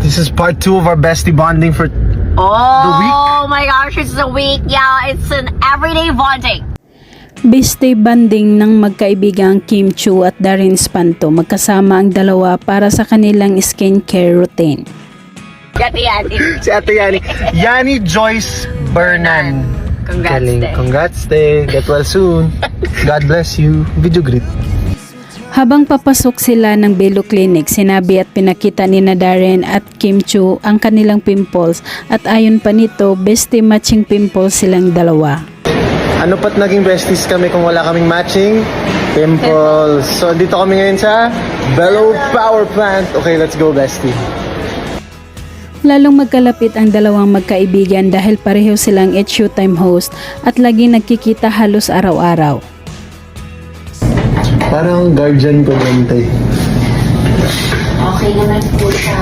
This is part 2 of our bestie bonding for the week. Oh my gosh, it's a week. Yeah, it's an everyday bonding. Bestie banding ng magkaibigang Kim Chu at Darren Espanto. Magkasama ang dalawa para sa kanilang skincare routine. Yati. Si Ate Yani. Yani Joyce Bernan. Congrats, Galing. te. Congrats, te. Get well soon. God bless you. Video greet. Habang papasok sila ng Belo Clinic, sinabi at pinakita ni na Darren at Kim Chu ang kanilang pimples at ayon pa nito, bestie matching pimples silang dalawa. Ano pat naging besties kami kung wala kaming matching pimples. So dito kami ngayon sa Bellow Power Plant. Okay, let's go, bestie. Lalong magkalapit ang dalawang magkaibigan dahil pareho silang It's Showtime host at lagi nagkikita halos araw-araw. Parang guardian ko din, te. Okay naman po siya.